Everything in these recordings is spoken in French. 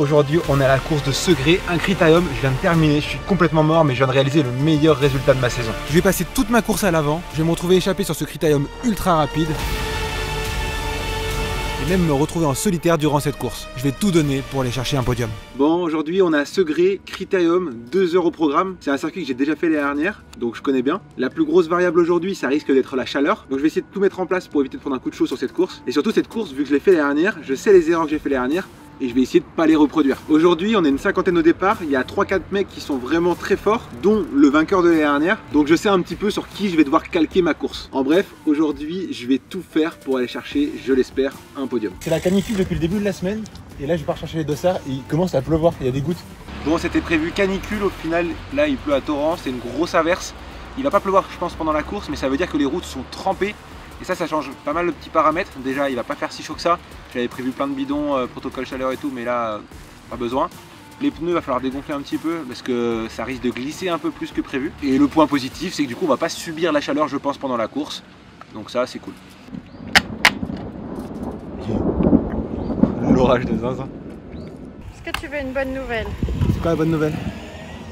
Aujourd'hui, on est à la course de Segré, un critérium. Je viens de terminer, je suis complètement mort, mais je viens de réaliser le meilleur résultat de ma saison. Je vais passer toute ma course à l'avant, je vais me retrouver échappé sur ce critérium ultra rapide. Et même me retrouver en solitaire durant cette course. Je vais tout donner pour aller chercher un podium. Bon, aujourd'hui on a Segré, critérium, 2 heures au programme. C'est un circuit que j'ai déjà fait l'année dernière, donc je connais bien. La plus grosse variable aujourd'hui, ça risque d'être la chaleur. Donc je vais essayer de tout mettre en place pour éviter de prendre un coup de chaud sur cette course. Et surtout cette course, vu que je l'ai fait l'année dernière, je sais les erreurs que j'ai fait l'année dernière. Et je vais essayer de ne pas les reproduire. Aujourd'hui, on est une cinquantaine au départ. Il y a 3-4 mecs qui sont vraiment très forts, dont le vainqueur de l'année dernière. Donc je sais un petit peu sur qui je vais devoir calquer ma course. En bref, aujourd'hui, je vais tout faire pour aller chercher, je l'espère, un podium. C'est la canicule depuis le début de la semaine. Et là, je pars chercher les dossards et il commence à pleuvoir. Il y a des gouttes. Bon, c'était prévu canicule. Au final, là, il pleut à torrent. C'est une grosse averse. Il va pas pleuvoir, je pense, pendant la course, mais ça veut dire que les routes sont trempées. Et ça change pas mal de petits paramètres. Déjà, il va pas faire si chaud que ça. J'avais prévu plein de bidons, protocole chaleur et tout, mais là, pas besoin. Les pneus, va falloir dégonfler un petit peu parce que ça risque de glisser un peu plus que prévu. Et le point positif, c'est que du coup, on va pas subir la chaleur, je pense, pendant la course. Donc ça, c'est cool. L'orage de zinzin. Est-ce que tu veux une bonne nouvelle? C'est quoi la bonne nouvelle?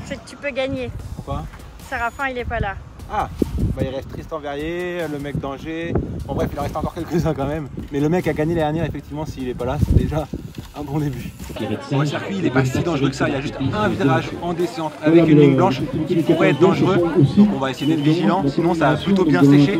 C'est que tu peux gagner. Pourquoi? Séraphin, il est pas là. Ah, bah il reste Tristan Verrier, le mec d'Angers. Bon bref, il en reste encore quelques-uns quand même. Mais le mec a gagné l'année dernière, effectivement, s'il est pas là, c'est déjà un bon début. Bon, le circuit, il est pas si dangereux que ça. Il y a juste un virage en descente avec une ligne blanche qui pourrait être dangereux. Donc on va essayer d'être vigilant. Sinon, ça a plutôt bien séché.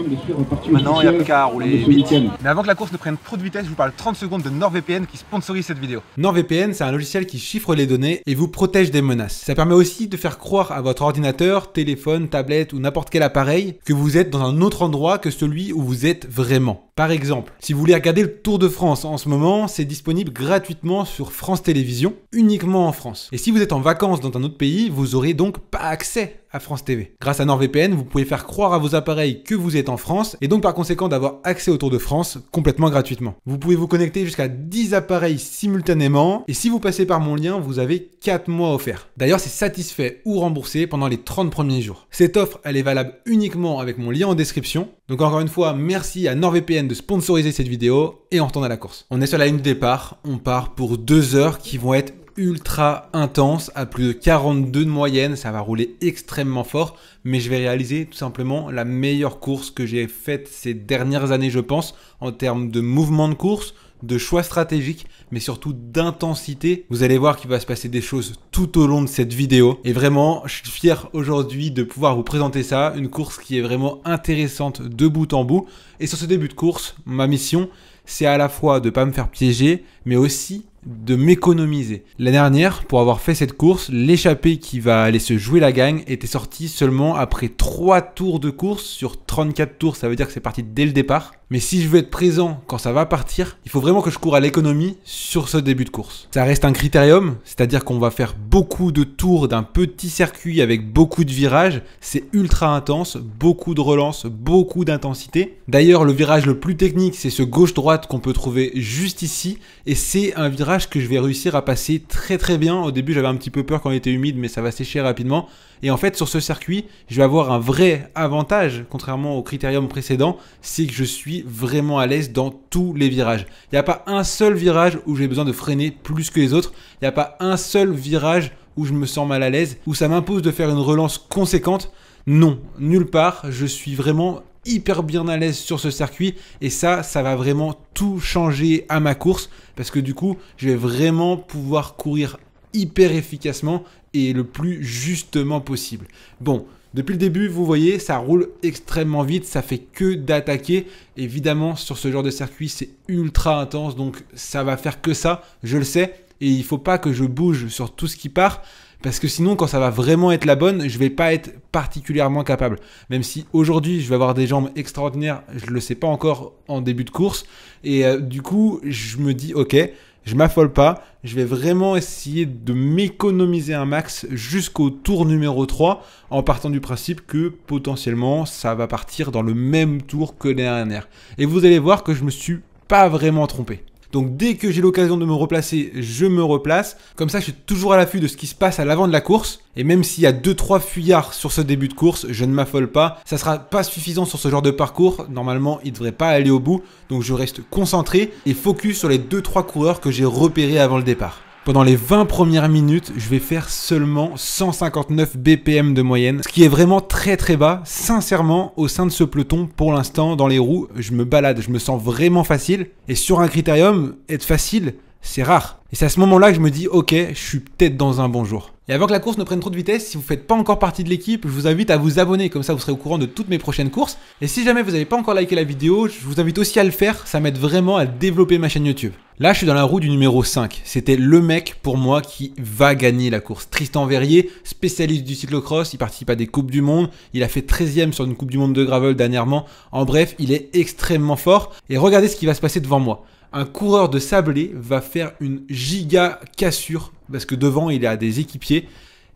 Maintenant, il n'y a plus qu'à rouler vite. Mais avant que la course ne prenne trop de vitesse, je vous parle 30 secondes de NordVPN qui sponsorise cette vidéo. NordVPN, c'est un logiciel qui chiffre les données et vous protège des menaces. Ça permet aussi de faire croire à votre ordinateur, téléphone, tablette ou n'importe quel appareil que vous êtes dans un autre endroit que celui où vous êtes vraiment. Par exemple, si vous voulez regarder le Tour de France en ce moment, c'est disponible gratuitement sur France Télévisions, uniquement en France. Et si vous êtes en vacances dans un autre pays, vous aurez donc pas accès à France TV. Grâce à NordVPN, vous pouvez faire croire à vos appareils que vous êtes en France et donc par conséquent d'avoir accès au Tour de France complètement gratuitement. Vous pouvez vous connecter jusqu'à 10 appareils simultanément et si vous passez par mon lien, vous avez 4 mois offerts. D'ailleurs, c'est satisfait ou remboursé pendant les 30 premiers jours. Cette offre, elle est valable uniquement avec mon lien en description. Donc encore une fois, merci à NordVPN de sponsoriser cette vidéo et on retourne à la course. On est sur la ligne de départ, on part pour 2 heures qui vont être ultra intense à plus de 42 de moyenne, ça va rouler extrêmement fort, mais je vais réaliser tout simplement la meilleure course que j'ai faite ces dernières années, je pense, en termes de mouvement de course, de choix stratégiques, mais surtout d'intensité. Vous allez voir qu'il va se passer des choses tout au long de cette vidéo. Et vraiment, je suis fier aujourd'hui de pouvoir vous présenter ça, une course qui est vraiment intéressante de bout en bout. Et sur ce début de course, ma mission, c'est à la fois de ne pas me faire piéger, mais aussi de m'économiser. L'année dernière, pour avoir fait cette course, l'échappée qui va aller se jouer la gagne était sortie seulement après 3 tours de course sur 34 tours, ça veut dire que c'est parti dès le départ. Mais si je veux être présent quand ça va partir, il faut vraiment que je cours à l'économie sur ce début de course. Ça reste un critérium, c'est-à-dire qu'on va faire beaucoup de tours d'un petit circuit avec beaucoup de virages. C'est ultra intense, beaucoup de relance, beaucoup d'intensité. D'ailleurs, le virage le plus technique, c'est ce gauche-droite qu'on peut trouver juste ici. Et c'est un virage que je vais réussir à passer très bien. Au début, j'avais un petit peu peur quand il était humide, mais ça va sécher rapidement. Et en fait, sur ce circuit, je vais avoir un vrai avantage, contrairement au critérium précédent, c'est que je suis vraiment à l'aise dans tous les virages. Il n'y a pas un seul virage où j'ai besoin de freiner plus que les autres. Il n'y a pas un seul virage où je me sens mal à l'aise, où ça m'impose de faire une relance conséquente. Non, nulle part. Je suis vraiment hyper bien à l'aise sur ce circuit et ça va vraiment tout changer à ma course parce que du coup, je vais vraiment pouvoir courir hyper efficacement et le plus justement possible. Bon, depuis le début, vous voyez, ça roule extrêmement vite, ça fait que d'attaquer. Évidemment, sur ce genre de circuit, c'est ultra intense, donc ça va faire que ça, je le sais. Et il ne faut pas que je bouge sur tout ce qui part, parce que sinon, quand ça va vraiment être la bonne, je ne vais pas être particulièrement capable. Même si aujourd'hui, je vais avoir des jambes extraordinaires, je ne le sais pas encore en début de course. Et du coup, je me dis, ok, je m'affole pas, je vais vraiment essayer de m'économiser un max jusqu'au tour numéro 3 en partant du principe que potentiellement ça va partir dans le même tour que l'année dernière. Et vous allez voir que je me suis pas vraiment trompé. Donc dès que j'ai l'occasion de me replacer, je me replace. Comme ça, je suis toujours à l'affût de ce qui se passe à l'avant de la course. Et même s'il y a 2-3 fuyards sur ce début de course, je ne m'affole pas. Ça sera pas suffisant sur ce genre de parcours. Normalement, il ne devrait pas aller au bout. Donc je reste concentré et focus sur les 2-3 coureurs que j'ai repérés avant le départ. Pendant les 20 premières minutes, je vais faire seulement 159 BPM de moyenne, ce qui est vraiment très très bas. Sincèrement, au sein de ce peloton, pour l'instant, dans les roues, je me balade, je me sens vraiment facile. Et sur un critérium, être facile, c'est rare. Et c'est à ce moment-là que je me dis, ok, je suis peut-être dans un bon jour. Et avant que la course ne prenne trop de vitesse, si vous ne faites pas encore partie de l'équipe, je vous invite à vous abonner, comme ça vous serez au courant de toutes mes prochaines courses. Et si jamais vous n'avez pas encore liké la vidéo, je vous invite aussi à le faire, ça m'aide vraiment à développer ma chaîne YouTube. Là, je suis dans la roue du numéro 5. C'était le mec pour moi qui va gagner la course. Tristan Verrier, spécialiste du cyclocross, il participe à des Coupes du Monde, il a fait 13e sur une Coupe du Monde de gravel dernièrement. En bref, il est extrêmement fort. Et regardez ce qui va se passer devant moi. Un coureur de sablé va faire une giga cassure parce que devant il a des équipiers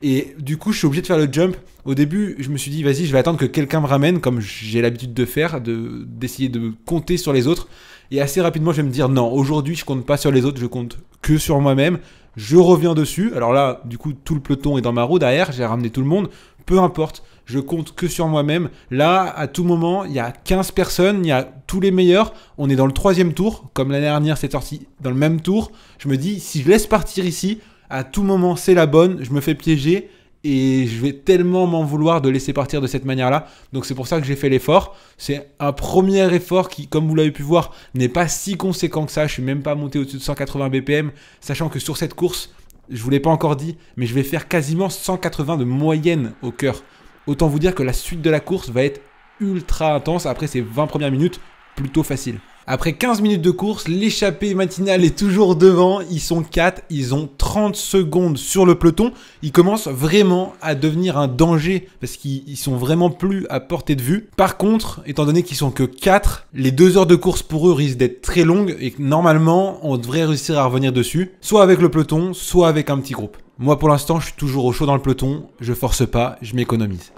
et du coup je suis obligé de faire le jump. Au début je me suis dit vas-y je vais attendre que quelqu'un me ramène comme j'ai l'habitude de faire, d'essayer de compter sur les autres et assez rapidement je vais me dire non, aujourd'hui je compte pas sur les autres, je compte que sur moi-même, je reviens dessus. Alors là du coup tout le peloton est dans ma roue derrière, j'ai ramené tout le monde, peu importe. Je compte que sur moi-même. Là, à tout moment, il y a 15 personnes, il y a tous les meilleurs. On est dans le 3e tour. Comme l'année dernière, c'est sorti dans le même tour. Je me dis, si je laisse partir ici, à tout moment, c'est la bonne. Je me fais piéger et je vais tellement m'en vouloir de laisser partir de cette manière-là. Donc, c'est pour ça que j'ai fait l'effort. C'est un premier effort qui, comme vous l'avez pu voir, n'est pas si conséquent que ça. Je suis même pas monté au-dessus de 180 BPM, sachant que sur cette course, je vous l'ai pas encore dit, mais je vais faire quasiment 180 de moyenne au cœur. Autant vous dire que la suite de la course va être ultra intense. Après ces 20 premières minutes, plutôt facile. Après 15 minutes de course, l'échappée matinale est toujours devant. Ils sont 4, ils ont 30 secondes sur le peloton. Ils commencent vraiment à devenir un danger parce qu'ils sont vraiment plus à portée de vue. Par contre, étant donné qu'ils sont que 4, les 2 heures de course pour eux risquent d'être très longues et que normalement, on devrait réussir à revenir dessus, soit avec le peloton, soit avec un petit groupe. Moi, pour l'instant, je suis toujours au chaud dans le peloton. Je force pas, je m'économise.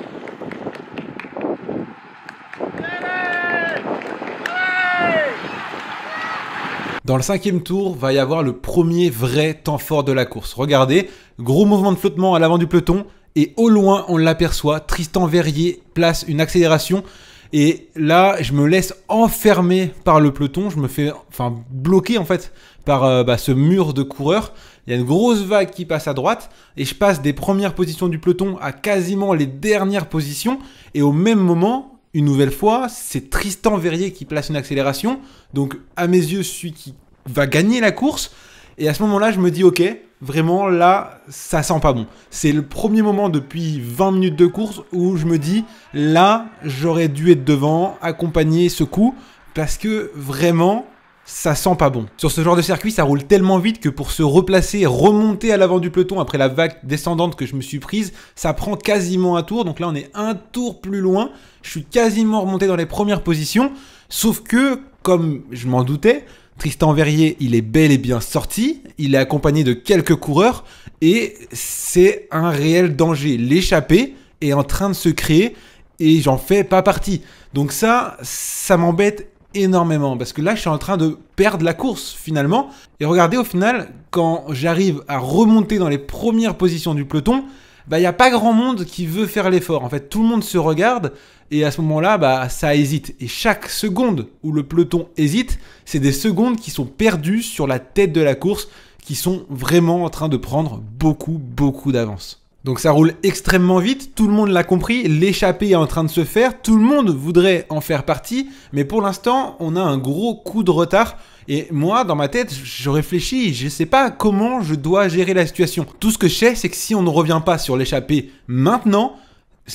Dans le 5e tour, va y avoir le premier vrai temps fort de la course. Regardez, gros mouvement de flottement à l'avant du peloton. Et au loin, on l'aperçoit. Tristan Verrier place une accélération. Et là, je me laisse enfermer par le peloton. Je me fais bloquer en fait par ce mur de coureurs. Il y a une grosse vague qui passe à droite et je passe des premières positions du peloton à quasiment les dernières positions. Et au même moment, une nouvelle fois, c'est Tristan Verrier qui place une accélération. Donc à mes yeux, celui qui va gagner la course. Et à ce moment-là, je me dis ok, vraiment là, ça sent pas bon. C'est le premier moment depuis 20 minutes de course où je me dis là, j'aurais dû être devant, accompagner ce coup parce que vraiment... ça sent pas bon. Sur ce genre de circuit, ça roule tellement vite que pour se replacer et remonter à l'avant du peloton après la vague descendante que je me suis prise, ça prend quasiment un tour. Donc là, on est un tour plus loin. Je suis quasiment remonté dans les premières positions. Sauf que, comme je m'en doutais, Tristan Verrier, il est bel et bien sorti. Il est accompagné de quelques coureurs et c'est un réel danger. L'échappée est en train de se créer et j'en fais pas partie. Donc ça m'embête énormément parce que là je suis en train de perdre la course finalement. Et regardez, au final, quand j'arrive à remonter dans les premières positions du peloton, il n'y a pas grand monde qui veut faire l'effort. En fait, tout le monde se regarde et à ce moment-là, ça hésite. Et chaque seconde où le peloton hésite, c'est des secondes qui sont perdues sur la tête de la course, qui sont vraiment en train de prendre beaucoup d'avance. Donc ça roule extrêmement vite, tout le monde l'a compris, l'échappée est en train de se faire, tout le monde voudrait en faire partie, mais pour l'instant, on a un gros coup de retard. Et moi, dans ma tête, je réfléchis, je ne sais pas comment je dois gérer la situation. Tout ce que je sais, c'est que si on ne revient pas sur l'échappée maintenant,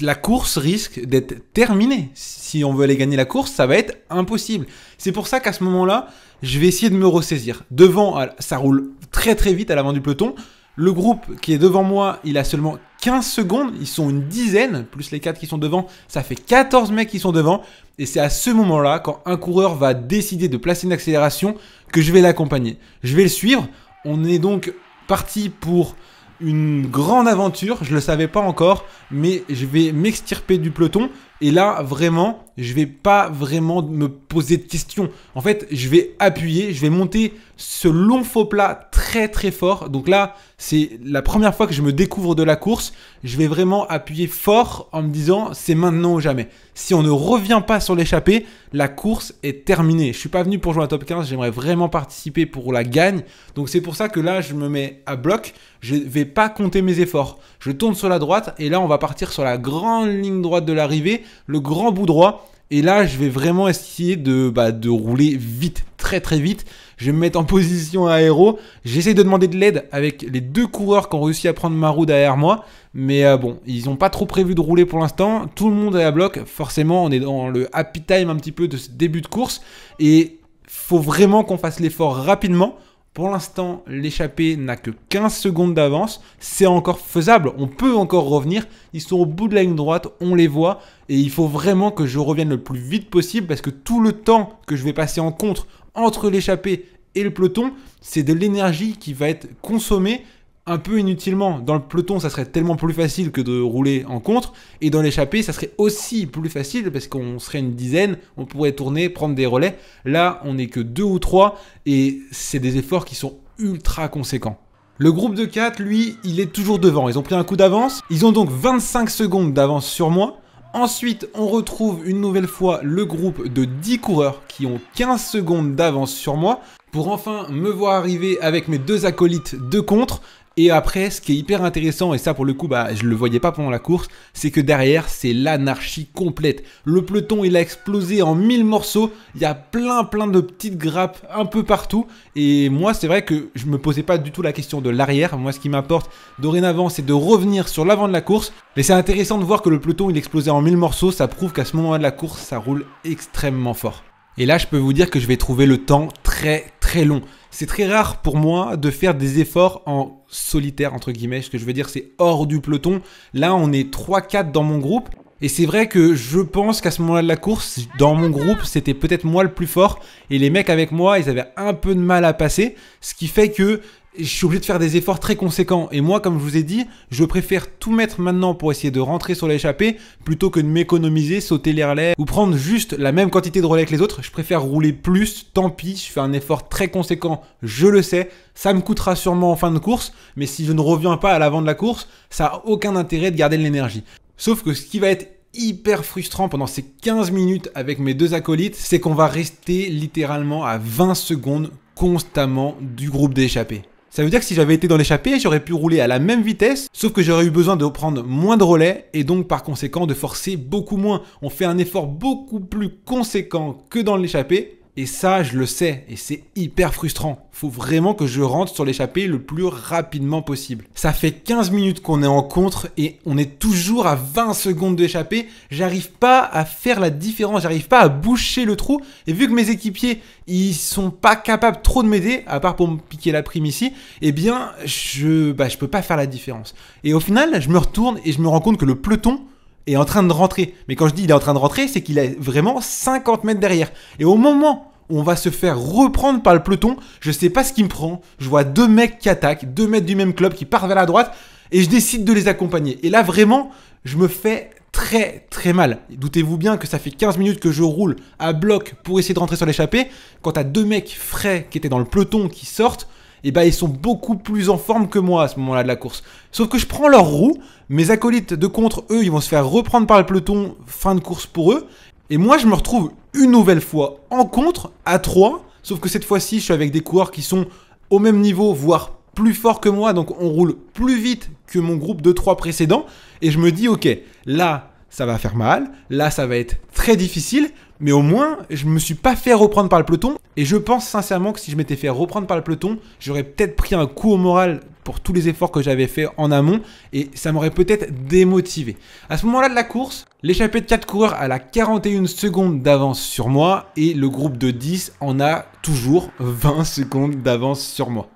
la course risque d'être terminée. Si on veut aller gagner la course, ça va être impossible. C'est pour ça qu'à ce moment-là, je vais essayer de me ressaisir. Devant, ça roule très vite à l'avant du peloton. Le groupe qui est devant moi, il a seulement 15 secondes. Ils sont une dizaine, plus les 4 qui sont devant. Ça fait 14 mecs qui sont devant. Et c'est à ce moment-là, quand un coureur va décider de placer une accélération, que je vais l'accompagner. Je vais le suivre. On est donc parti pour une grande aventure. Je ne le savais pas encore, mais je vais m'extirper du peloton Et là, vraiment, je vais pas vraiment me poser de questions. En fait, je vais appuyer, je vais monter ce long faux plat très très fort. Donc là, c'est la première fois que je me découvre de la course. Je vais vraiment appuyer fort en me disant c'est maintenant ou jamais. Si on ne revient pas sur l'échappée, la course est terminée. Je suis pas venu pour jouer à top 15, j'aimerais vraiment participer pour la gagne. Donc c'est pour ça que là, je me mets à bloc. Je vais pas compter mes efforts. Je tourne sur la droite et là, on va partir sur la grande ligne droite de l'arrivée, le grand bout droit. Et là, je vais vraiment essayer de rouler vite, très très vite. Je vais me mettre en position aéro. J'essaie de demander de l'aide avec les 2 coureurs qui ont réussi à prendre ma roue derrière moi. Mais bon, ils n'ont pas trop prévu de rouler pour l'instant. Tout le monde est à bloc. Forcément, on est dans le happy time un petit peu de ce début de course. Et faut vraiment qu'on fasse l'effort rapidement. Pour l'instant, l'échappée n'a que 15 secondes d'avance. C'est encore faisable. On peut encore revenir. Ils sont au bout de la ligne droite. On les voit. Et il faut vraiment que je revienne le plus vite possible parce que tout le temps que je vais passer en contre entre l'échappée et le peloton, c'est de l'énergie qui va être consommée un peu inutilement. Dans le peloton, ça serait tellement plus facile que de rouler en contre. Et dans l'échappée, ça serait aussi plus facile parce qu'on serait une dizaine. On pourrait tourner, prendre des relais. Là, on n'est que 2 ou 3 et c'est des efforts qui sont ultra conséquents. Le groupe de 4, lui, il est toujours devant. Ils ont pris un coup d'avance. Ils ont donc 25 secondes d'avance sur moi. Ensuite, on retrouve une nouvelle fois le groupe de 10 coureurs qui ont 15 secondes d'avance sur moi pour enfin me voir arriver avec mes 2 acolytes de contre. Et après, ce qui est hyper intéressant, et ça pour le coup, je ne le voyais pas pendant la course, c'est que derrière, c'est l'anarchie complète. Le peloton, il a explosé en 1000 morceaux. Il y a plein de petites grappes un peu partout. Et moi, c'est vrai que je ne me posais pas du tout la question de l'arrière. Moi, ce qui m'importe dorénavant, c'est de revenir sur l'avant de la course. Mais c'est intéressant de voir que le peloton, il explosait en 1000 morceaux. Ça prouve qu'à ce moment-là de la course, ça roule extrêmement fort. Et là, je peux vous dire que je vais trouver le temps très long. C'est très rare pour moi de faire des efforts en solitaire, entre guillemets. Ce que je veux dire, c'est hors du peloton. Là, on est 3-4 dans mon groupe. Et c'est vrai que je pense qu'à ce moment-là de la course, dans mon groupe, c'était peut-être moi le plus fort. Et les mecs avec moi, ils avaient un peu de mal à passer. Ce qui fait que je suis obligé de faire des efforts très conséquents. Et moi, comme je vous ai dit, je préfère tout mettre maintenant pour essayer de rentrer sur l'échappée plutôt que de m'économiser, sauter les relais ou prendre juste la même quantité de relais que les autres. Je préfère rouler plus, tant pis, je fais un effort très conséquent, je le sais. Ça me coûtera sûrement en fin de course, mais si je ne reviens pas à l'avant de la course, ça n'a aucun intérêt de garder de l'énergie. Sauf que ce qui va être hyper frustrant pendant ces 15 minutes avec mes 2 acolytes, c'est qu'on va rester littéralement à 20 secondes constamment du groupe d'échappée. Ça veut dire que si j'avais été dans l'échappée, j'aurais pu rouler à la même vitesse, sauf que j'aurais eu besoin de prendre moins de relais et donc par conséquent de forcer beaucoup moins. On fait un effort beaucoup plus conséquent que dans l'échappée. Et ça, je le sais, et c'est hyper frustrant. Faut vraiment que je rentre sur l'échappée le plus rapidement possible. Ça fait 15 minutes qu'on est en contre et on est toujours à 20 secondes d'échappée. J'arrive pas à faire la différence, j'arrive pas à boucher le trou. Et vu que mes équipiers, ils sont pas capables trop de m'aider, à part pour me piquer la prime ici, eh bien, je peux pas faire la différence. Et au final, je me retourne et je me rends compte que le peloton est en train de rentrer. Mais quand je dis il est en train de rentrer, c'est qu'il est vraiment 50 mètres derrière. Et au moment où on va se faire reprendre par le peloton, je sais pas ce qui me prend. Je vois 2 mecs qui attaquent, 2 mecs du même club qui partent vers la droite et je décide de les accompagner. Et là vraiment, je me fais très mal. Doutez-vous bien que ça fait 15 minutes que je roule à bloc pour essayer de rentrer sur l'échappée. Quand t'as 2 mecs frais qui étaient dans le peloton qui sortent, et ils sont beaucoup plus en forme que moi à ce moment-là de la course. Sauf que je prends leur roue, mes acolytes de contre, eux, ils vont se faire reprendre par le peloton, fin de course pour eux. Et moi, je me retrouve une nouvelle fois en contre, à 3. Sauf que cette fois-ci, je suis avec des coureurs qui sont au même niveau, voire plus forts que moi. Donc, on roule plus vite que mon groupe de 3 précédents. Et je me dis, ok, là, ça va faire mal. Là, ça va être très difficile. Mais au moins, je me suis pas fait reprendre par le peloton. Et je pense sincèrement que si je m'étais fait reprendre par le peloton, j'aurais peut-être pris un coup au moral pour tous les efforts que j'avais fait en amont. Et ça m'aurait peut-être démotivé. À ce moment-là de la course, l'échappée de 4 coureurs a la 41 secondes d'avance sur moi. Et le groupe de 10 en a toujours 20 secondes d'avance sur moi.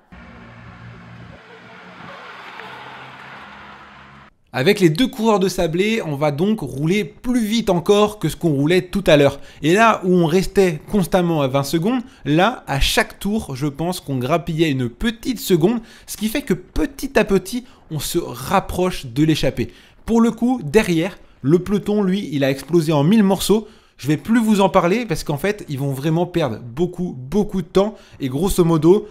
Avec les 2 coureurs de sablé, on va donc rouler plus vite encore que ce qu'on roulait tout à l'heure. Et là où on restait constamment à 20 secondes, là, à chaque tour, je pense qu'on grappillait une petite seconde, ce qui fait que petit à petit, on se rapproche de l'échappée. Pour le coup, derrière, Le peloton, lui, il a explosé en 1000 morceaux. Je vais plus vous en parler parce qu'en fait, ils vont vraiment perdre beaucoup de temps. Et grosso modo,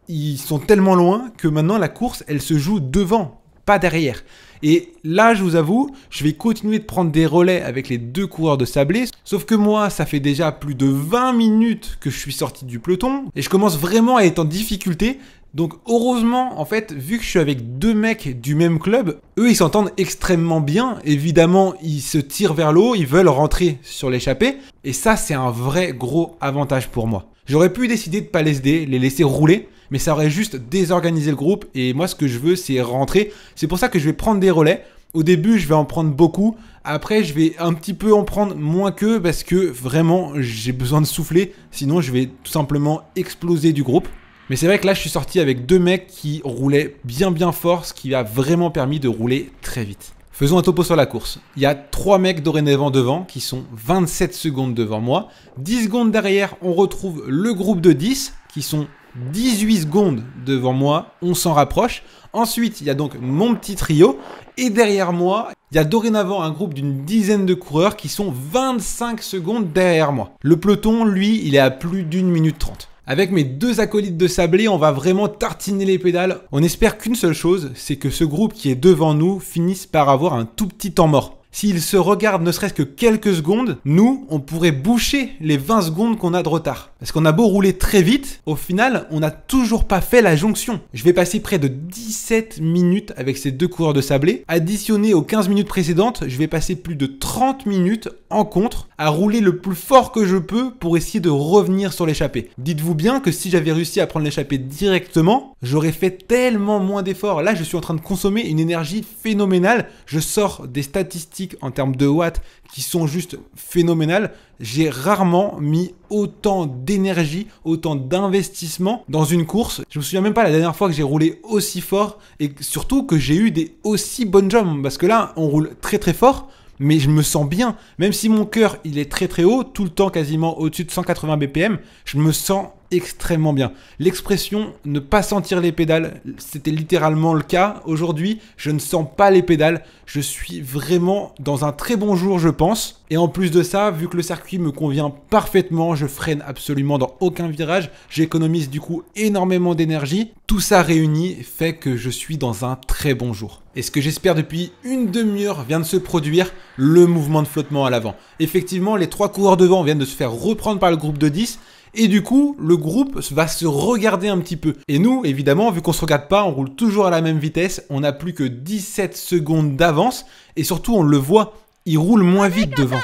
ils sont tellement loin que maintenant, la course, elle se joue devant, pas derrière. Et là, je vous avoue, je vais continuer de prendre des relais avec les 2 coureurs de sablé. Sauf que moi, ça fait déjà plus de 20 minutes que je suis sorti du peloton. Et je commence vraiment à être en difficulté. Donc heureusement, en fait, vu que je suis avec 2 mecs du même club, eux, ils s'entendent extrêmement bien. Évidemment, ils se tirent vers le haut, ils veulent rentrer sur l'échappée. Et ça, c'est un vrai gros avantage pour moi. J'aurais pu décider de pas les aider, les laisser rouler, mais ça aurait juste désorganisé le groupe. Et moi, ce que je veux, c'est rentrer. C'est pour ça que je vais prendre des relais. Au début, je vais en prendre beaucoup. Après, je vais un petit peu en prendre moins qu'eux parce que vraiment, j'ai besoin de souffler. Sinon, je vais tout simplement exploser du groupe. Mais c'est vrai que là, je suis sorti avec 2 mecs qui roulaient bien fort, ce qui a vraiment permis de rouler très vite. Faisons un topo sur la course. Il y a 3 mecs dorénavant devant qui sont 27 secondes devant moi. 10 secondes derrière, on retrouve le groupe de 10 qui sont 18 secondes devant moi. On s'en rapproche. Ensuite, il y a donc mon petit trio. Et derrière moi, il y a dorénavant un groupe d'une dizaine de coureurs qui sont 25 secondes derrière moi. Le peloton, lui, il est à plus d'1 minute 30. Avec mes 2 acolytes de sablé, on va vraiment tartiner les pédales. On espère qu'une seule chose, c'est que ce groupe qui est devant nous finisse par avoir un tout petit temps mort. S'ils se regardent ne serait-ce que quelques secondes, nous, on pourrait boucher les 20 secondes qu'on a de retard. Parce qu'on a beau rouler très vite, au final, on n'a toujours pas fait la jonction. Je vais passer près de 17 minutes avec ces 2 coureurs de sablé. Additionné aux 15 minutes précédentes, je vais passer plus de 30 minutes en contre à rouler le plus fort que je peux pour essayer de revenir sur l'échappée. Dites-vous bien que si j'avais réussi à prendre l'échappée directement, j'aurais fait tellement moins d'efforts. Là, je suis en train de consommer une énergie phénoménale. Je sors des statistiques en termes de watts qui sont juste phénoménales. J'ai rarement mis autant d'énergie, autant d'investissement dans une course. Je me souviens même pas la dernière fois que j'ai roulé aussi fort et surtout que j'ai eu des aussi bonnes jambes parce que là, on roule très fort. Mais je me sens bien, même si mon cœur il est très haut, tout le temps quasiment au-dessus de 180 BPM, je me sens extrêmement bien. L'expression ne pas sentir les pédales, c'était littéralement le cas. Aujourd'hui, je ne sens pas les pédales, je suis vraiment dans un très bon jour je pense. Et en plus de ça, vu que le circuit me convient parfaitement, je freine absolument dans aucun virage, j'économise du coup énormément d'énergie. Tout ça réuni fait que je suis dans un très bon jour. Et ce que j'espère depuis une demi-heure vient de se produire, le mouvement de flottement à l'avant. Effectivement, les 3 coureurs devant viennent de se faire reprendre par le groupe de 10. Et du coup, le groupe va se regarder un petit peu. Et nous, évidemment, vu qu'on se regarde pas, on roule toujours à la même vitesse. On n'a plus que 17 secondes d'avance. Et surtout, on le voit, il roule moins vite devant.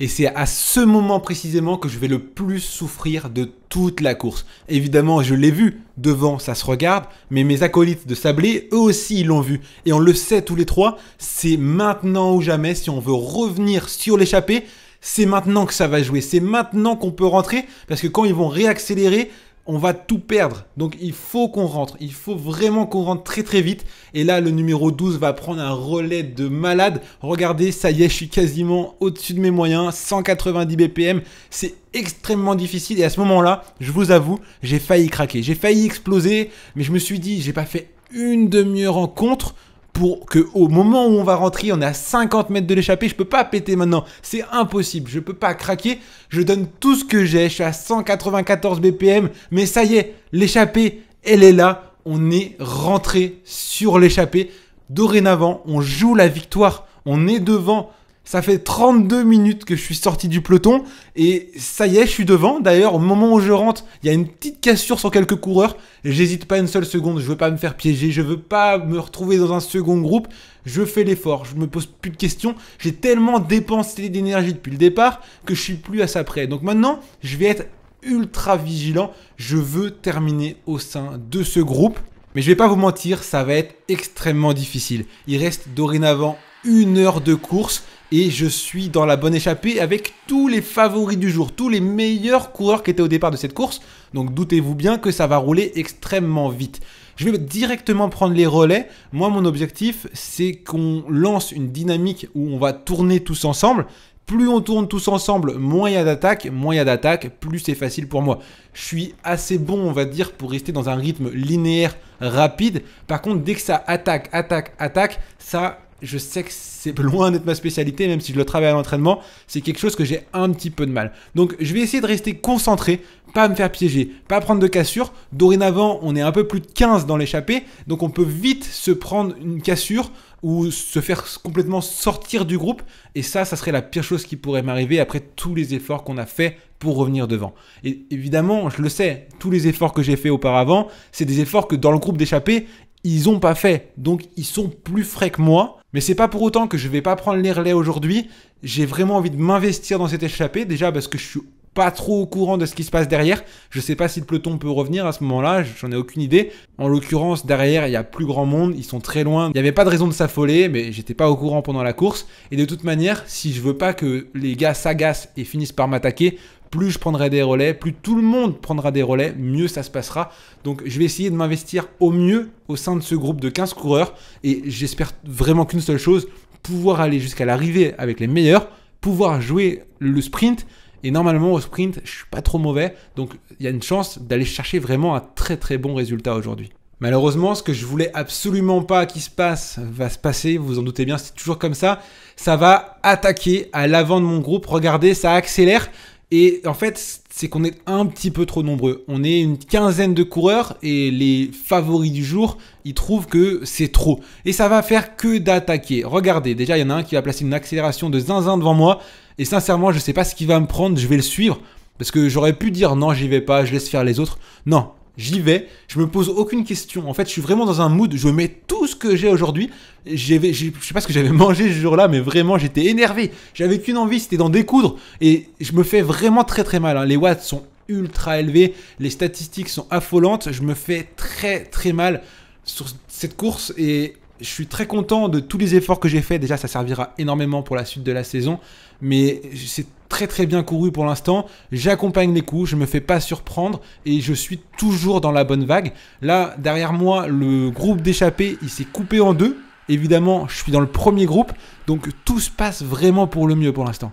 Et c'est à ce moment précisément que je vais le plus souffrir de toute la course. Évidemment, je l'ai vu, devant ça se regarde, mais mes acolytes de sablé, eux aussi ils l'ont vu. Et on le sait tous les 3, c'est maintenant ou jamais, si on veut revenir sur l'échappée, c'est maintenant que ça va jouer, c'est maintenant qu'on peut rentrer, parce que quand ils vont réaccélérer, on va tout perdre. Donc il faut qu'on rentre, il faut vraiment qu'on rentre très vite. Et là, le numéro 12 va prendre un relais de malade. Regardez, ça y est, je suis quasiment au-dessus de mes moyens, 190 BPM. C'est extrêmement difficile et à ce moment-là, je vous avoue, j'ai failli craquer. J'ai failli exploser, mais je me suis dit, j'ai pas fait une demi-heure en contre pour que au moment où on va rentrer, on est à 50 mètres de l'échappée, je peux pas péter maintenant, c'est impossible, je peux pas craquer, je donne tout ce que j'ai, je suis à 194 BPM, mais ça y est, l'échappée, elle est là, on est rentré sur l'échappée, dorénavant, on joue la victoire, on est devant. Ça fait 32 minutes que je suis sorti du peloton et ça y est, je suis devant. D'ailleurs, au moment où je rentre, il y a une petite cassure sur quelques coureurs. J'hésite pas une seule seconde, je veux pas me faire piéger, je veux pas me retrouver dans un second groupe. Je fais l'effort, je me pose plus de questions. J'ai tellement dépensé d'énergie depuis le départ que je suis plus à ça près. Donc maintenant, je vais être ultra vigilant. Je veux terminer au sein de ce groupe. Mais je vais pas vous mentir, ça va être extrêmement difficile. Il reste dorénavant 1 heure de course et je suis dans la bonne échappée avec tous les favoris du jour, tous les meilleurs coureurs qui étaient au départ de cette course. Donc doutez-vous bien que ça va rouler extrêmement vite. Je vais directement prendre les relais. Moi, mon objectif, c'est qu'on lance une dynamique où on va tourner tous ensemble. Plus on tourne tous ensemble, moins il y a d'attaque, plus c'est facile pour moi. Je suis assez bon, on va dire, pour rester dans un rythme linéaire rapide. Par contre, dès que ça attaque, ça, je sais que c'est loin d'être ma spécialité, même si je le travaille à l'entraînement, c'est quelque chose que j'ai un petit peu de mal. Donc je vais essayer de rester concentré, pas me faire piéger, pas prendre de cassure. Dorénavant, on est un peu plus de 15 dans l'échappée, donc on peut vite se prendre une cassure ou se faire complètement sortir du groupe. Et ça serait la pire chose qui pourrait m'arriver après tous les efforts qu'on a fait pour revenir devant. Et évidemment, je le sais, tous les efforts que j'ai fait auparavant, c'est des efforts que dans le groupe d'échappée, ils n'ont pas fait. Donc, ils sont plus frais que moi. Mais c'est pas pour autant que je vais pas prendre les relais aujourd'hui. J'ai vraiment envie de m'investir dans cette échappée. Déjà parce que je suis pas trop au courant de ce qui se passe derrière. Je sais pas si le peloton peut revenir à ce moment-là, j'en ai aucune idée. En l'occurrence, derrière, il y a plus grand monde, ils sont très loin. Il n'y avait pas de raison de s'affoler, mais j'étais pas au courant pendant la course. Et de toute manière, si je veux pas que les gars s'agacent et finissent par m'attaquer, plus je prendrai des relais, plus tout le monde prendra des relais, mieux ça se passera. Donc je vais essayer de m'investir au mieux au sein de ce groupe de 15 coureurs. Et j'espère vraiment qu'une seule chose, pouvoir aller jusqu'à l'arrivée avec les meilleurs, pouvoir jouer le sprint. Et normalement, au sprint, je suis pas trop mauvais. Donc, il y a une chance d'aller chercher vraiment un très très bon résultat aujourd'hui. Malheureusement, ce que je voulais absolument pas qu'il se passe va se passer. Vous vous en doutez bien, c'est toujours comme ça. Ça va attaquer à l'avant de mon groupe. Regardez, ça accélère. Et en fait, c'est qu'on est un petit peu trop nombreux. On est une quinzaine de coureurs et les favoris du jour, ils trouvent que c'est trop. Et ça va faire que d'attaquer. Regardez, déjà, il y en a un qui va placer une accélération de zinzin devant moi. Et sincèrement, je ne sais pas ce qu'il va me prendre, je vais le suivre. Parce que j'aurais pu dire non, j'y vais pas, je laisse faire les autres. Non, j'y vais, je me pose aucune question. En fait, je suis vraiment dans un mood, je mets tout ce que j'ai aujourd'hui. Je sais pas ce que j'avais mangé ce jour-là, mais vraiment, j'étais énervé. J'avais qu'une envie, c'était d'en découdre. Et je me fais vraiment très très mal. Les watts sont ultra élevés, les statistiques sont affolantes. Je me fais très très mal sur cette course et je suis très content de tous les efforts que j'ai faits. Déjà, ça servira énormément pour la suite de la saison. Mais c'est très très bien couru pour l'instant. J'accompagne les coups, je me fais pas surprendre et je suis toujours dans la bonne vague. Là, derrière moi, le groupe d'échappés, il s'est coupé en deux. Évidemment, je suis dans le premier groupe. Donc, tout se passe vraiment pour le mieux pour l'instant.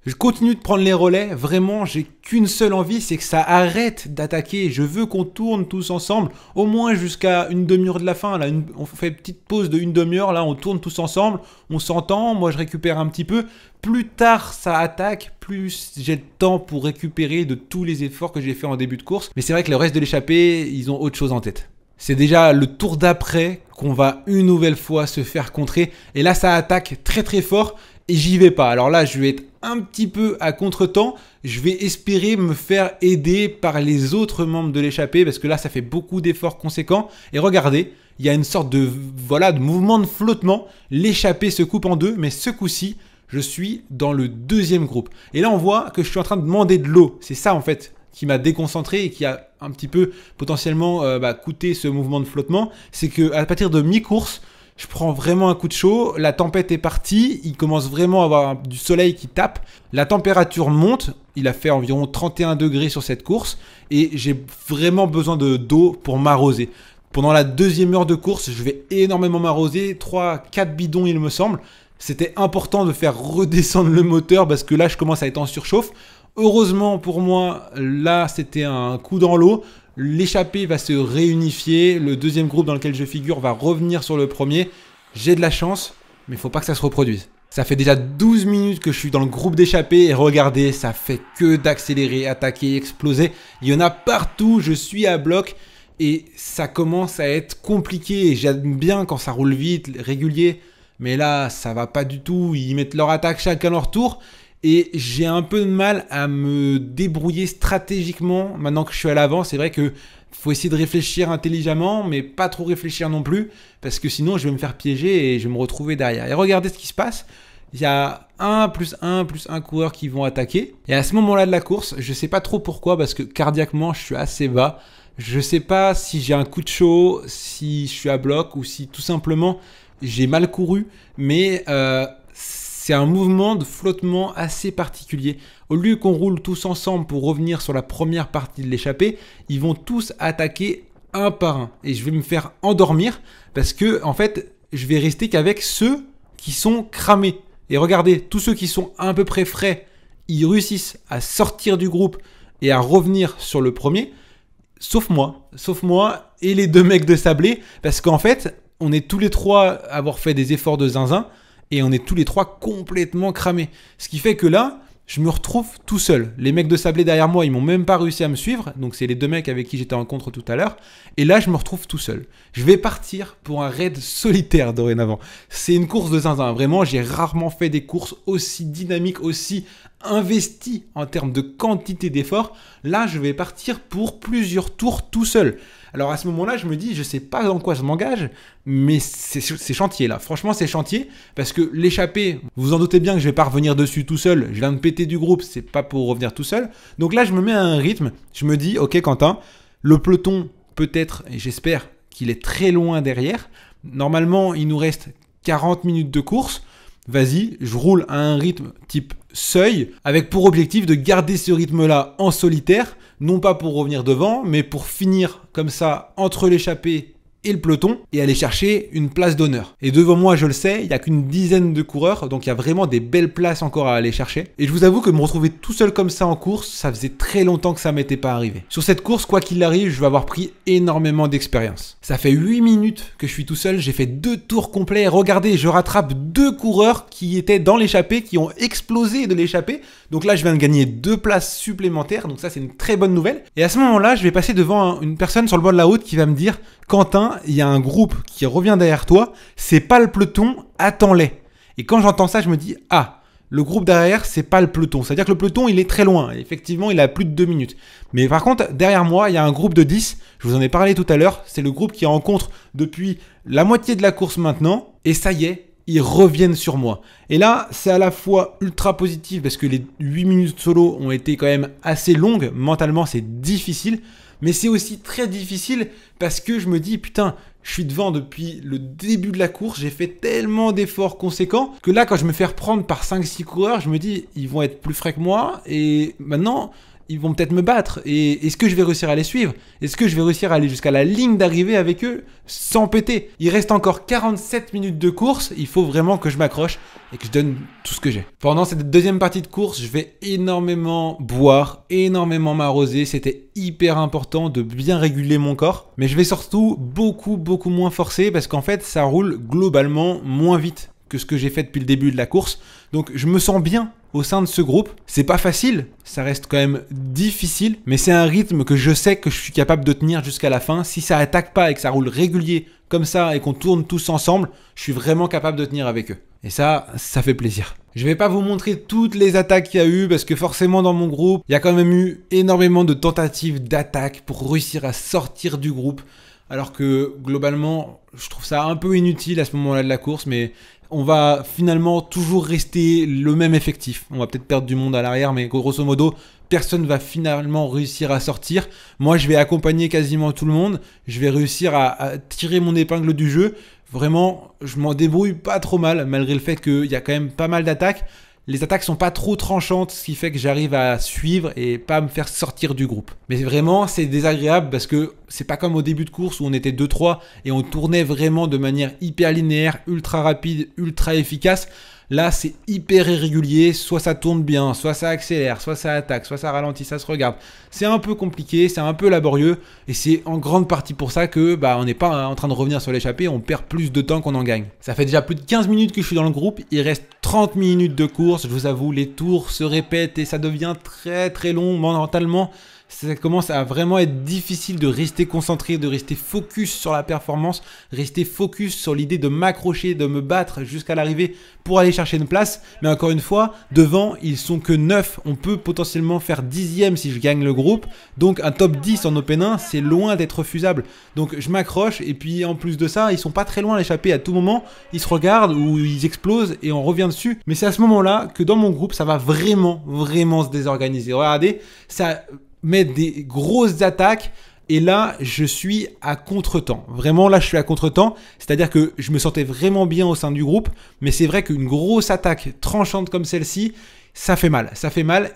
Je continue de prendre les relais, vraiment, j'ai qu'une seule envie, c'est que ça arrête d'attaquer. Je veux qu'on tourne tous ensemble, au moins jusqu'à une demi-heure de la fin. Là, on fait une petite pause de une demi-heure, là, on tourne tous ensemble, on s'entend, moi je récupère un petit peu. Plus tard ça attaque, plus j'ai le temps pour récupérer de tous les efforts que j'ai fait en début de course. Mais c'est vrai que le reste de l'échappée, ils ont autre chose en tête. C'est déjà le tour d'après qu'on va une nouvelle fois se faire contrer. Et là, ça attaque très très fort. Et j'y vais pas. Alors là, je vais être un petit peu à contre-temps. Je vais espérer me faire aider par les autres membres de l'échappée parce que là, ça fait beaucoup d'efforts conséquents. Et regardez, il y a une sorte de, de mouvement de flottement. L'échappée se coupe en deux, mais ce coup-ci, je suis dans le deuxième groupe. Et là, on voit que je suis en train de demander de l'eau. C'est ça, en fait, qui m'a déconcentré et qui a un petit peu potentiellement coûté ce mouvement de flottement. C'est qu'à partir de mi-course, je prends vraiment un coup de chaud, la tempête est partie, il commence vraiment à avoir du soleil qui tape, la température monte, il a fait environ 31 degrés sur cette course et j'ai vraiment besoin d'eau pour m'arroser. Pendant la deuxième heure de course, je vais énormément m'arroser, 3-4 bidons il me semble. C'était important de faire redescendre le moteur parce que là je commence à être en surchauffe. Heureusement pour moi, là c'était un coup dans l'eau. L'échappée va se réunifier, le deuxième groupe dans lequel je figure va revenir sur le premier. J'ai de la chance, mais il ne faut pas que ça se reproduise. Ça fait déjà 12 minutes que je suis dans le groupe d'échappée et regardez, ça fait que d'accélérer, attaquer, exploser. Il y en a partout, je suis à bloc et ça commence à être compliqué. J'aime bien quand ça roule vite, régulier, mais là ça va pas du tout. Ils mettent leur attaque chacun leur tour. Et j'ai un peu de mal à me débrouiller stratégiquement maintenant que je suis à l'avant. C'est vrai qu'il faut essayer de réfléchir intelligemment, mais pas trop réfléchir non plus, parce que sinon je vais me faire piéger et je vais me retrouver derrière. Et regardez ce qui se passe. Il y a 1 plus 1 coureur qui vont attaquer. Et à ce moment-là de la course, je ne sais pas trop pourquoi, parce que cardiaquement, je suis assez bas. Je ne sais pas si j'ai un coup de chaud, si je suis à bloc ou si tout simplement j'ai mal couru, mais c'est un mouvement de flottement assez particulier. Au lieu qu'on roule tous ensemble pour revenir sur la première partie de l'échappée, ils vont tous attaquer un par un. Et je vais me faire endormir parce que, en fait, je vais rester qu'avec ceux qui sont cramés. Et regardez, tous ceux qui sont à peu près frais, ils réussissent à sortir du groupe et à revenir sur le premier, sauf moi et les deux mecs de sablé, parce qu'en fait, on est tous les trois à avoir fait des efforts de zinzin et on est tous les trois complètement cramés. Ce qui fait que là, je me retrouve tout seul. Les mecs de Sablé derrière moi, ils m'ont même pas réussi à me suivre. Donc c'est les 2 mecs avec qui j'étais en contre tout à l'heure. Et là, je me retrouve tout seul. Je vais partir pour un raid solitaire dorénavant. C'est une course de zinzin. Vraiment, j'ai rarement fait des courses aussi dynamiques, aussi investies en termes de quantité d'efforts. Là, je vais partir pour plusieurs tours tout seul. Alors à ce moment-là, je me dis, je sais pas dans quoi je m'engage, mais c'est chantier là. Franchement, c'est chantier parce que l'échappée, vous vous en doutez bien que je vais pas revenir dessus tout seul. Je viens de péter du groupe, c'est pas pour revenir tout seul. Donc là, je me mets à un rythme. Je me dis, ok Quentin, le peloton peut-être, et j'espère qu'il est très loin derrière. Normalement, il nous reste 40 minutes de course. Vas-y, je roule à un rythme type seuil, avec pour objectif de garder ce rythme-là en solitaire, non pas pour revenir devant, mais pour finir comme ça entre l'échappée et le peloton et aller chercher une place d'honneur. Et devant moi, je le sais, il n'y a qu'une dizaine de coureurs, donc il y a vraiment des belles places encore à aller chercher. Et je vous avoue que me retrouver tout seul comme ça en course, ça faisait très longtemps que ça m'était pas arrivé. Sur cette course, quoi qu'il arrive, je vais avoir pris énormément d'expérience. Ça fait 8 minutes que je suis tout seul, j'ai fait 2 tours complets. Regardez, je rattrape 2 coureurs qui étaient dans l'échappée, qui ont explosé de l'échappée. Donc là, je viens de gagner 2 places supplémentaires, donc ça c'est une très bonne nouvelle. Et à ce moment-là, je vais passer devant une personne sur le bord de la route qui va me dire « Quentin, il y a un groupe qui revient derrière toi, c'est pas le peloton, attends-les. » Et quand j'entends ça, je me dis « Ah, le groupe derrière, c'est pas le peloton. » C'est-à-dire que le peloton, il est très loin. Effectivement, il a plus de 2 minutes. Mais par contre, derrière moi, il y a un groupe de 10. Je vous en ai parlé tout à l'heure. C'est le groupe qui rencontre depuis la moitié de la course maintenant. Et ça y est, ils reviennent sur moi. Et là, c'est à la fois ultra positif parce que les 8 minutes solo ont été quand même assez longues. Mentalement, c'est difficile. Mais c'est aussi très difficile parce que je me dis, putain, je suis devant depuis le début de la course, j'ai fait tellement d'efforts conséquents que là, quand je me fais reprendre par 5-6 coureurs, je me dis, ils vont être plus frais que moi et maintenant, ils vont peut-être me battre. Et est-ce que je vais réussir à les suivre? Est-ce que je vais réussir à aller jusqu'à la ligne d'arrivée avec eux sans péter? Il reste encore 47 minutes de course, il faut vraiment que je m'accroche et que je donne tout ce que j'ai. Pendant cette deuxième partie de course, je vais énormément boire, énormément m'arroser. C'était hyper important de bien réguler mon corps. Mais je vais surtout beaucoup moins forcer parce qu'en fait, ça roule globalement moins vite que ce que j'ai fait depuis le début de la course. Donc je me sens bien au sein de ce groupe. C'est pas facile, ça reste quand même difficile, mais c'est un rythme que je sais que je suis capable de tenir jusqu'à la fin. Si ça attaque pas et que ça roule régulier comme ça et qu'on tourne tous ensemble, je suis vraiment capable de tenir avec eux. Et ça fait plaisir. Je vais pas vous montrer toutes les attaques qu'il y a eu parce que forcément dans mon groupe, il y a quand même eu énormément de tentatives d'attaque pour réussir à sortir du groupe. Alors que globalement, je trouve ça un peu inutile à ce moment-là de la course, mais on va finalement toujours rester le même effectif. On va peut-être perdre du monde à l'arrière, mais grosso modo, personne va finalement réussir à sortir. Moi, je vais accompagner quasiment tout le monde. Je vais réussir à tirer mon épingle du jeu. Vraiment, je m'en débrouille pas trop mal, malgré le fait qu'il y a quand même pas mal d'attaques. Les attaques sont pas trop tranchantes, ce qui fait que j'arrive à suivre et pas me faire sortir du groupe. Mais vraiment, c'est désagréable parce que c'est pas comme au début de course où on était 2-3 et on tournait vraiment de manière hyper linéaire, ultra rapide, ultra efficace. Là, c'est hyper irrégulier, soit ça tourne bien, soit ça accélère, soit ça attaque, soit ça ralentit, ça se regarde. C'est un peu compliqué, c'est un peu laborieux et c'est en grande partie pour ça que on n'est pas en train de revenir sur l'échappée, on perd plus de temps qu'on en gagne. Ça fait déjà plus de 15 minutes que je suis dans le groupe, il reste 30 minutes de course, je vous avoue, les tours se répètent et ça devient très long mentalement. Ça commence à vraiment être difficile de rester concentré, de rester focus sur la performance, rester focus sur l'idée de m'accrocher, de me battre jusqu'à l'arrivée pour aller chercher une place. Mais encore une fois, devant, ils sont que 9. On peut potentiellement faire 10e si je gagne le groupe. Donc un top 10 en Open 1, c'est loin d'être faisable. Donc je m'accroche et puis en plus de ça, ils sont pas très loin à l'échapper. À tout moment, ils se regardent ou ils explosent et on revient dessus. Mais c'est à ce moment-là que dans mon groupe, ça va vraiment se désorganiser. Regardez, ça met des grosses attaques et là je suis à contre-temps. Vraiment là je suis à contre-temps, c'est-à-dire que je me sentais vraiment bien au sein du groupe, mais c'est vrai qu'une grosse attaque tranchante comme celle-ci, ça fait mal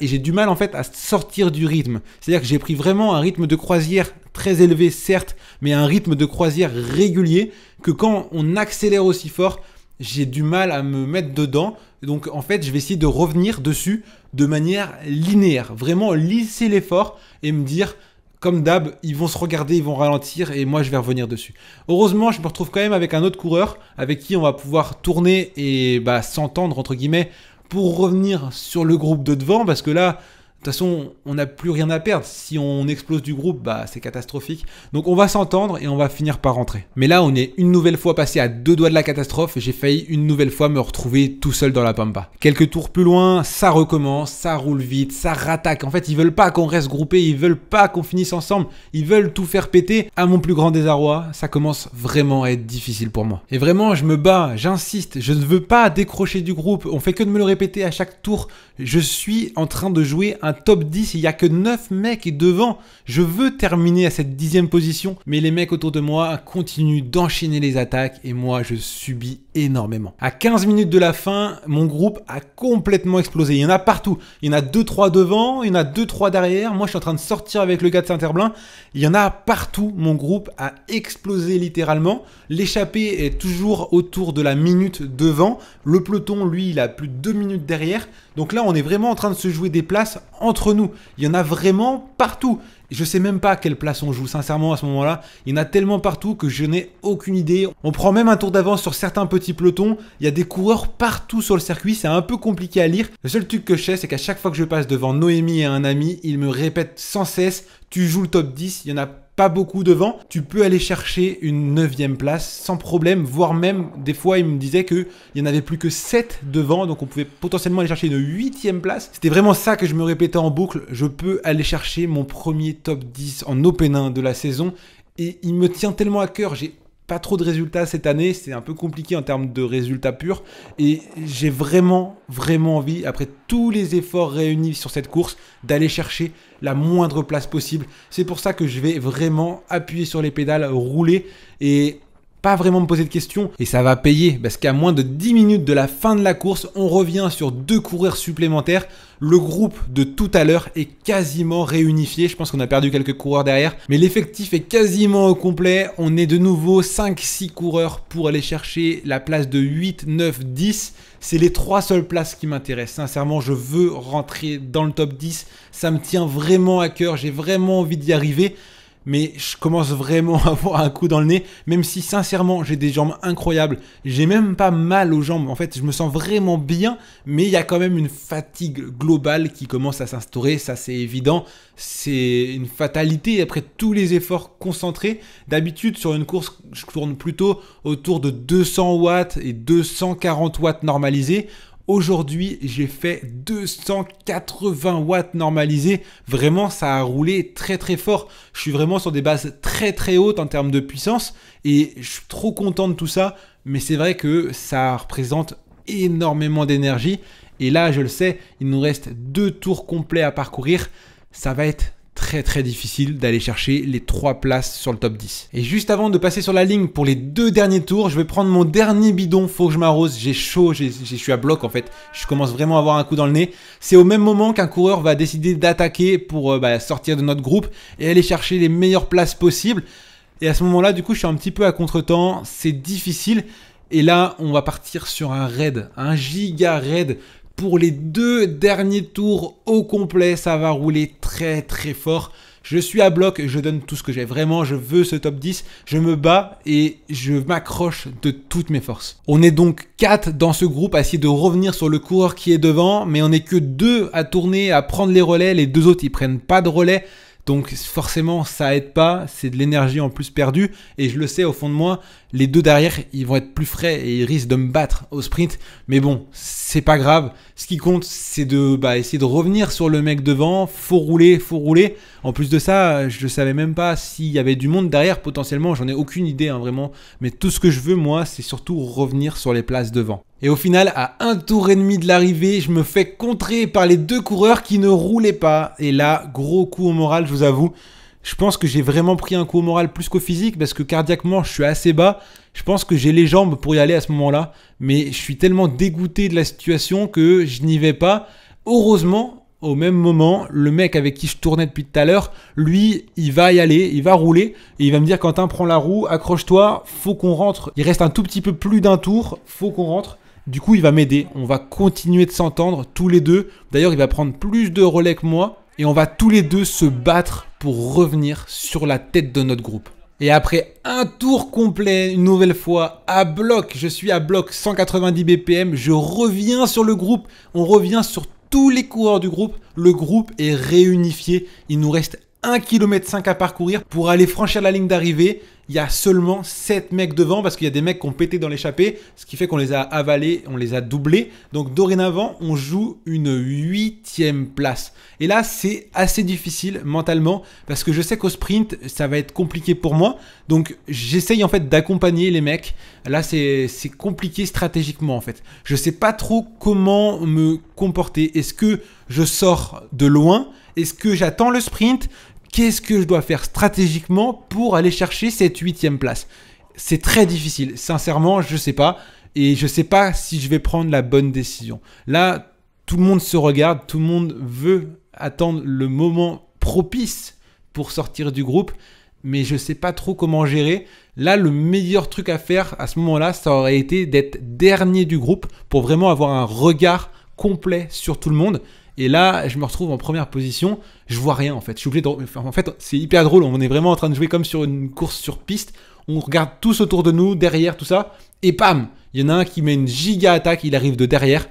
et j'ai du mal en fait à sortir du rythme. C'est-à-dire que j'ai pris vraiment un rythme de croisière très élevé certes, mais un rythme de croisière régulier que quand on accélère aussi fort, j'ai du mal à me mettre dedans. Donc en fait, je vais essayer de revenir dessus de manière linéaire. Vraiment lisser l'effort et me dire comme d'hab, ils vont se regarder, ils vont ralentir et moi je vais revenir dessus. Heureusement, je me retrouve quand même avec un autre coureur avec qui on va pouvoir tourner et s'entendre entre guillemets pour revenir sur le groupe de devant parce que là, de toute façon, on n'a plus rien à perdre. Si on explose du groupe, c'est catastrophique. Donc on va s'entendre et on va finir par rentrer. Mais là, on est une nouvelle fois passé à 2 doigts de la catastrophe et j'ai failli une nouvelle fois me retrouver tout seul dans la pampa. Quelques tours plus loin, ça recommence, ça roule vite, ça rattaque. En fait, ils veulent pas qu'on reste groupé, ils veulent pas qu'on finisse ensemble, ils veulent tout faire péter. À mon plus grand désarroi, ça commence vraiment à être difficile pour moi. Et vraiment, je me bats, j'insiste, je ne veux pas décrocher du groupe. On fait que de me le répéter à chaque tour. Je suis en train de jouer un top 10, il n'y a que 9 mecs devant. Je veux terminer à cette 10e position, mais les mecs autour de moi continuent d'enchaîner les attaques et moi je subis énormément. À 15 minutes de la fin, mon groupe a complètement explosé. Il y en a partout. Il y en a 2-3 devant, il y en a 2-3 derrière. Moi je suis en train de sortir avec le gars de Saint-Herblain. Il y en a partout. Mon groupe a explosé littéralement. L'échappée est toujours autour de la minute devant. Le peloton, lui, il a plus de 2 minutes derrière. Donc là, on est vraiment en train de se jouer des places entre nous. Il y en a vraiment partout. Je sais même pas à quelle place on joue, sincèrement, à ce moment-là. Il y en a tellement partout que je n'ai aucune idée. On prend même un tour d'avance sur certains petits pelotons. Il y a des coureurs partout sur le circuit. C'est un peu compliqué à lire. Le seul truc que je sais, c'est qu'à chaque fois que je passe devant Noémie et un ami, il me répète sans cesse « Tu joues le top 10, il y en a pas beaucoup devant. Tu peux aller chercher une 9e place sans problème, voire même, des fois, il me disait qu'il n'y en avait plus que 7 devant, donc on pouvait potentiellement aller chercher une 8e place. C'était vraiment ça que je me répétais en boucle. Je peux aller chercher mon premier top 10 en Open 1 de la saison et il me tient tellement à cœur. J'ai pas trop de résultats cette année, c'est un peu compliqué en termes de résultats purs et j'ai vraiment envie, après tous les efforts réunis sur cette course, d'aller chercher la moindre place possible. C'est pour ça que je vais vraiment appuyer sur les pédales, rouler et pas vraiment me poser de questions. Et ça va payer parce qu'à moins de 10 minutes de la fin de la course, on revient sur 2 coureurs supplémentaires. Le groupe de tout à l'heure est quasiment réunifié. Je pense qu'on a perdu quelques coureurs derrière, mais l'effectif est quasiment au complet. On est de nouveau 5-6 coureurs pour aller chercher la place de 8, 9, 10. C'est les 3 seules places qui m'intéressent. Sincèrement, je veux rentrer dans le top 10. Ça me tient vraiment à cœur. J'ai vraiment envie d'y arriver. Mais je commence vraiment à avoir un coup dans le nez, même si sincèrement j'ai des jambes incroyables. J'ai même pas mal aux jambes, en fait je me sens vraiment bien, mais il y a quand même une fatigue globale qui commence à s'instaurer, ça c'est évident. C'est une fatalité après tous les efforts concentrés. D'habitude sur une course, je tourne plutôt autour de 200 watts et 240 watts normalisés. Aujourd'hui, j'ai fait 280 watts normalisés. Vraiment, ça a roulé très fort. Je suis vraiment sur des bases très hautes en termes de puissance. Et je suis trop content de tout ça. Mais c'est vrai que ça représente énormément d'énergie. Et là, je le sais, il nous reste 2 tours complets à parcourir. Ça va être très difficile d'aller chercher les 3 places sur le top 10. Et juste avant de passer sur la ligne pour les 2 derniers tours, je vais prendre mon dernier bidon. Faut que je m'arrose, j'ai chaud, je suis à bloc en fait. Je commence vraiment à avoir un coup dans le nez. C'est au même moment qu'un coureur va décider d'attaquer pour sortir de notre groupe et aller chercher les meilleures places possibles. Et à ce moment-là, du coup, je suis un petit peu à contre-temps. C'est difficile. Et là, on va partir sur un raid, un giga raid. Pour les 2 derniers tours au complet, ça va rouler très fort. Je suis à bloc, je donne tout ce que j'ai. Vraiment, je veux ce top 10. Je me bats et je m'accroche de toutes mes forces. On est donc 4 dans ce groupe à essayer de revenir sur le coureur qui est devant. Mais on n'est que 2 à tourner, à prendre les relais. Les 2 autres, ils prennent pas de relais. Donc forcément, ça aide pas. C'est de l'énergie en plus perdue. Et je le sais au fond de moi, les 2 derrière, ils vont être plus frais et ils risquent de me battre au sprint. Mais bon, c'est pas grave. Ce qui compte, c'est de essayer de revenir sur le mec devant. Faut rouler. En plus de ça, je savais même pas s'il y avait du monde derrière potentiellement. J'en ai aucune idée, hein, vraiment. Mais tout ce que je veux, moi, c'est surtout revenir sur les places devant. Et au final, à 1 tour et demi de l'arrivée, je me fais contrer par les 2 coureurs qui ne roulaient pas. Et là, gros coup au moral, je vous avoue. Je pense que j'ai vraiment pris un coup au moral plus qu'au physique parce que cardiaquement, je suis assez bas. Je pense que j'ai les jambes pour y aller à ce moment-là. Mais je suis tellement dégoûté de la situation que je n'y vais pas. Heureusement, au même moment, le mec avec qui je tournais depuis tout à l'heure, lui, il va y aller, il va rouler. Et il va me dire, Quentin, prends la roue, accroche-toi, faut qu'on rentre. Il reste un tout petit peu plus d'1 tour, faut qu'on rentre. Du coup, il va m'aider. On va continuer de s'entendre tous les 2. D'ailleurs, il va prendre plus de relais que moi. et on va tous les deux se battre pour revenir sur la tête de notre groupe. Et après un tour complet, une nouvelle fois, à bloc, je suis à bloc 190 BPM, je reviens sur le groupe, on revient sur tous les coureurs du groupe, le groupe est réunifié, il nous reste 1,5 km à parcourir pour aller franchir la ligne d'arrivée. Il y a seulement 7 mecs devant parce qu'il y a des mecs qui ont pété dans l'échappée, ce qui fait qu'on les a avalés, on les a doublés. Donc dorénavant, on joue une 8e place. Et là, c'est assez difficile mentalement parce que je sais qu'au sprint, ça va être compliqué pour moi. Donc j'essaye en fait d'accompagner les mecs. Là, c'est compliqué stratégiquement en fait. Je sais pas trop comment me comporter. Est-ce que je sors de loin? Est-ce que j'attends le sprint? Qu'est-ce que je dois faire stratégiquement pour aller chercher cette 8e place? C'est très difficile. Sincèrement, je ne sais pas. Et je ne sais pas si je vais prendre la bonne décision. Là, tout le monde se regarde. Tout le monde veut attendre le moment propice pour sortir du groupe. Mais je ne sais pas trop comment gérer. Là, le meilleur truc à faire à ce moment-là, ça aurait été d'être dernier du groupe pour vraiment avoir un regard complet sur tout le monde. Et là, je me retrouve en première position, je vois rien en fait. Je suis obligé de... En fait, c'est hyper drôle, on est vraiment en train de jouer comme sur une course sur piste. On regarde tous autour de nous, derrière, tout ça. Et pam, il y en a un qui met une giga attaque, il arrive de derrière.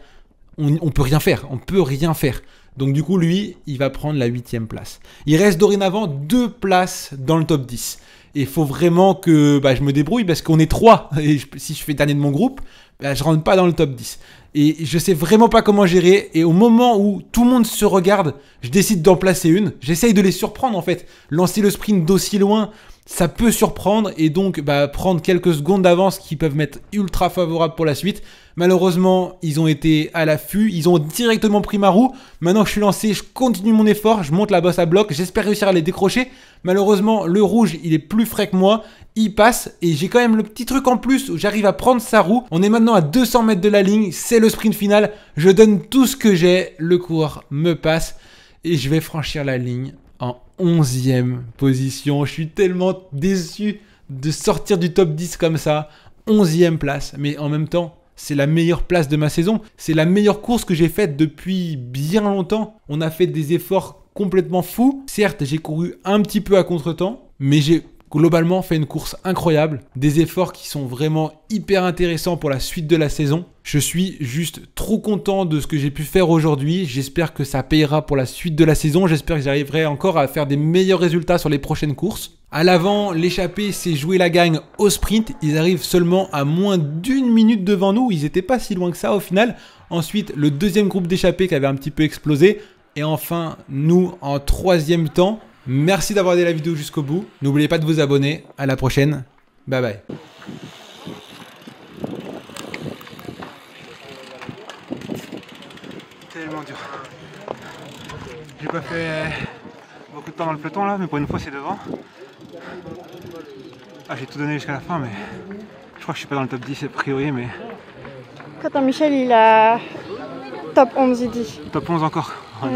On peut rien faire, on peut rien faire. Donc du coup, lui, il va prendre la 8e place. Il reste dorénavant 2 places dans le top 10. Et il faut vraiment que je me débrouille parce qu'on est 3. Et si je fais dernier de mon groupe, je rentre pas dans le top 10. Et je sais vraiment pas comment gérer. Et au moment où tout le monde se regarde, je décide d'en placer une. J'essaye de les surprendre en fait. Lancer le sprint d'aussi loin, ça peut surprendre. Et donc prendre quelques secondes d'avance qui peuvent m'être ultra favorables pour la suite. Malheureusement, ils ont été à l'affût. Ils ont directement pris ma roue. Maintenant que je suis lancé, je continue mon effort. Je monte la bosse à bloc. J'espère réussir à les décrocher. Malheureusement, le rouge, il est plus frais que moi. Il passe et j'ai quand même le petit truc en plus où j'arrive à prendre sa roue. On est maintenant à 200 mètres de la ligne. C'est le sprint final. Je donne tout ce que j'ai. Le coureur me passe et je vais franchir la ligne en 11e position. Je suis tellement déçu de sortir du top 10 comme ça. 11e place. Mais en même temps, c'est la meilleure place de ma saison. C'est la meilleure course que j'ai faite depuis bien longtemps. On a fait des efforts complètement fous. Certes, j'ai couru un petit peu à contre-temps, mais j'ai globalement fait une course incroyable. Des efforts qui sont vraiment hyper intéressants pour la suite de la saison. Je suis juste trop content de ce que j'ai pu faire aujourd'hui. J'espère que ça payera pour la suite de la saison. J'espère que j'arriverai encore à faire des meilleurs résultats sur les prochaines courses. À l'avant, l'échappée s'est joué la gagne au sprint. Ils arrivent seulement à moins d'1 minute devant nous. Ils n'étaient pas si loin que ça au final. Ensuite, le deuxième groupe d'échappés qui avait un petit peu explosé. Et enfin, nous en 3e temps. Merci d'avoir regardé la vidéo jusqu'au bout. N'oubliez pas de vous abonner. À la prochaine. Bye bye. Tellement dur. J'ai pas fait beaucoup de temps dans le peloton là, mais pour une fois c'est devant. Ah, j'ai tout donné jusqu'à la fin, mais je crois que je suis pas dans le top 10 a priori, mais... Attends, Michel, il a top 11, il dit. Top 11 encore. Oh, ouais.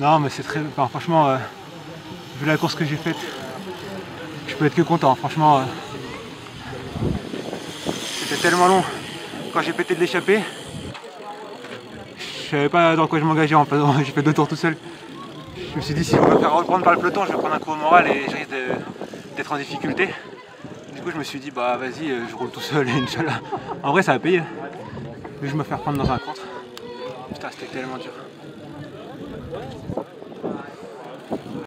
Non, mais c'est très... Enfin, franchement, vu la course que j'ai faite, je peux être que content. Franchement, c'était tellement long. Quand j'ai pété de l'échappée, je savais pas dans quoi je m'engageais en fait. J'ai fait 2 tours tout seul. Je me suis dit, si on va me faire reprendre par le peloton, je vais prendre un coup au moral et je risque d'être en difficulté. Du coup, je me suis dit, bah vas-y, je roule tout seul et Inch'Allah. En vrai, ça va payer. Mais je me faire prendre dans un contre. Putain, c'était tellement dur.